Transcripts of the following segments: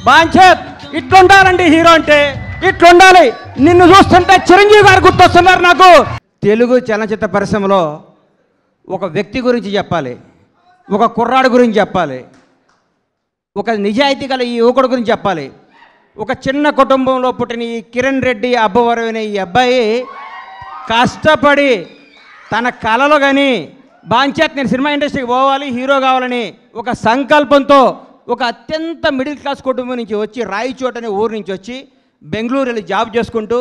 బాంచేత్ ఇట్లుండాలండి hero అంటే, ఇట్లుండాలి. నిన్ను చూస్తుంటే చిరంజీవి గారు గుర్తొస్తున్నారు నాకు. తెలుగు చలనచిత్ర పరిశ్రమలో ఒక వ్యక్తి గురించి చెప్పాలి, ఒక కుర్రాడు గురించి చెప్పాలి, ఒక నిజాయితీ గల ఈ యువకుడు గురించి చెప్పాలి. ఒక చిన్న కుటుంబంలో పుట్టిన ఈ కిరణ్ రెడ్డి అబ్బవరం అనే ఈ అబ్బాయి కష్టపడి తన కళలో కానీ బాంచేత్ నేను సినిమా ఇండస్ట్రీకి పోవాలి, హీరో కావాలని ఒక సంకల్పంతో ఒక అత్యంత మిడిల్ క్లాస్ కుటుంబం నుంచి వచ్చి రాయచోట్ అనే ఊరు నుంచి వచ్చి బెంగళూరు వెళ్ళి జాబ్ చేసుకుంటూ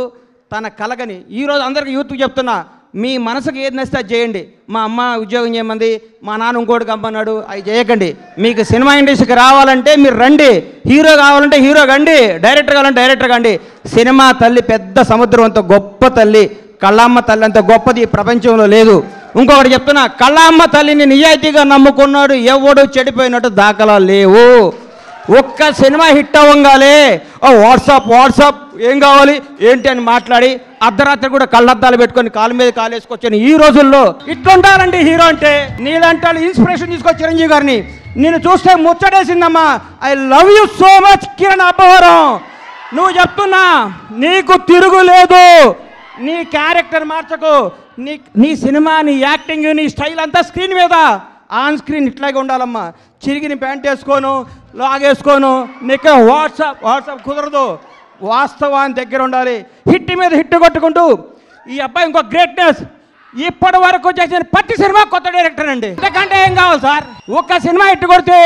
తన కలగని ఈరోజు అందరికీ యూత్కి చెప్తున్నా, మీ మనసుకు ఏది నచ్చితే అది చేయండి. మా అమ్మ ఉద్యోగం చేయమంది, మా నాన్న ఇంకోటి కమ్మన్నాడు, అవి చేయకండి. మీకు సినిమా ఇండస్ట్రీకి రావాలంటే మీరు రండి, హీరో కావాలంటే హీరో కండి, డైరెక్టర్ కావాలంటే డైరెక్టర్ కండి. సినిమా తల్లి పెద్ద సముద్రం అంత గొప్ప తల్లి, కళ్ళమ్మ తల్లి అంత గొప్పది ఈ ప్రపంచంలో లేదు. ఇంకొకటి చెప్తున్నా, కళ్ళమ్మ తల్లిని నిజాయితీగా నమ్ముకున్నాడు ఎవడు చెడిపోయినట్టు దాఖలాలు లేవు. ఒక్క సినిమా హిట్ అవ్వగానే వాట్సాప్ ఏం కావాలి ఏంటి అని మాట్లాడి అర్ధరాత్రి కూడా కళ్ళద్దాలు పెట్టుకొని కాలు మీద కాలు వేసుకొచ్చాను. ఈ రోజుల్లో ఇట్లుండాలండి హీరో అంటే. నీలాంటి ఇన్స్పిరేషన్ తీసుకొచ్చి చిరంజీవి గారిని నేను చూస్తే ముచ్చటేసిందమ్మా. I love you so much Kiran Abbavaram. నువ్వు చెప్తున్నా నీకు తిరుగులేదు, నీ క్యారెక్టర్ మార్చకు, నీ సినిమా, నీ యాక్టింగ్, నీ స్టైల్ అంతా స్క్రీన్ మీద, ఆన్ స్క్రీన్ ఇట్లాగే ఉండాలమ్మా. చిరిగిన ప్యాంట్ వేసుకోను, లాగేసుకోను, నీకు వాట్సాప్ కుదరదు. వాస్తవాన్ని దగ్గర ఉండాలి. హిట్ మీద హిట్ కొట్టుకుంటూ ఈ అబ్బాయి ఇంకో గ్రేట్నెస్. ఇప్పటి వరకు చేసిన ప్రతి సినిమా కొత్త డైరెక్టర్ అండి. ఎందుకంటే ఏం కావాలి సార్, ఒక్క సినిమా హిట్ కొడితే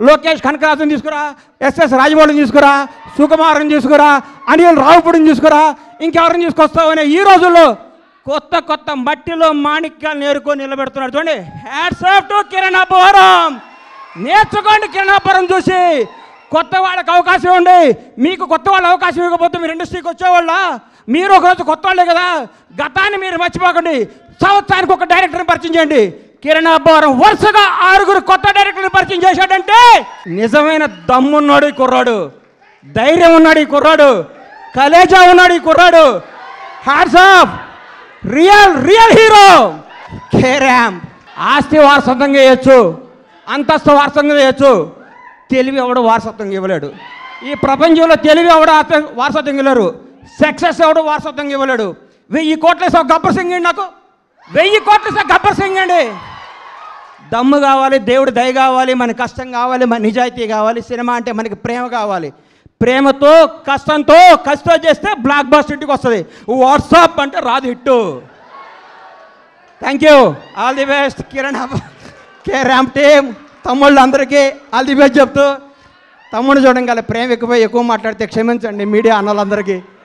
లోకేష్ కనకరాజుని తీసుకురా, ఎస్ఎస్ రాజమౌళిని తీసుకురా, సుకుమార్ని తీసుకురా, అనిల్ రావుపూడిని తీసుకురా, ఇంకెవరిని తీసుకొస్తావు అనే ఈ రోజుల్లో కొత్త మట్టిలో మాణిక్యాలు నేర్కొని నిలబెడుతున్నాడు. చూడండి, hats off to Kiran Abbavaram. నేర్చుకోండి కిరణ్ అబ్బవరం చూసి. కొత్త వాళ్ళకి అవకాశం ఇవ్వండి. మీకు కొత్త వాళ్ళు అవకాశం ఇవ్వకపోతే మీరు ఇండస్ట్రీకి వచ్చేవాళ్ళ, మీరు ఒకరోజు కొత్త వాళ్ళే కదా. గతాన్ని మీరు మర్చిపోకండి. సంవత్సరానికి ఒక డైరెక్టర్ని పరిచయం చేయండి. కిరణ్ అబ్బవరం వరుసగా 6 కొత్త డైరెక్టర్ని పరిచయం చేశాడంటే నిజమైన దమ్మున్నాడు ఈ కుర్రాడు, ధైర్యం ఉన్నాడు ఈ కుర్రాడు, కలేజా ఉన్నాడు ఈ కుర్రాడు. Hats off, real hero. Carrom ఆస్తి వారసత్వంగా చేయొచ్చు, అంతస్తు వారసత్వంగా చేయొచ్చు, తెలివి ఎవడు వారసత్వంగా ఇవ్వలేడు. ఈ ప్రపంచంలో తెలివి ఎవడు వారసత్వంగా ఇవ్వలేరు, సక్సెస్ ఎవడు వారసత్వంగా ఇవ్వలేడు. 1000 కోట్ల గబ్బర్ సింగ్ అండి, నాకు 1000 కోట్ల గబ్బర్ సింగ్ అండి. దమ్ము కావాలి, దేవుడి దయ కావాలి, మన కష్టం కావాలి, మన నిజాయితీ కావాలి. సినిమా అంటే మనకి ప్రేమ కావాలి. ప్రేమతో కష్టంతో చేస్తే బ్లాక్ బాస్టర్ ఇంటికి వస్తుంది. వాట్సాప్ అంటే రాదు hit. Thank you, all the best Kiran carrom team. తమ్ముళ్ళు అందరికీ ఆల్ ది బెస్ట్ చెప్తూ, తమ్ముడు చూడండి ప్రేమ ఎక్కువ మాట్లాడితే క్షమించండి మీడియా అన్నలందరికీ.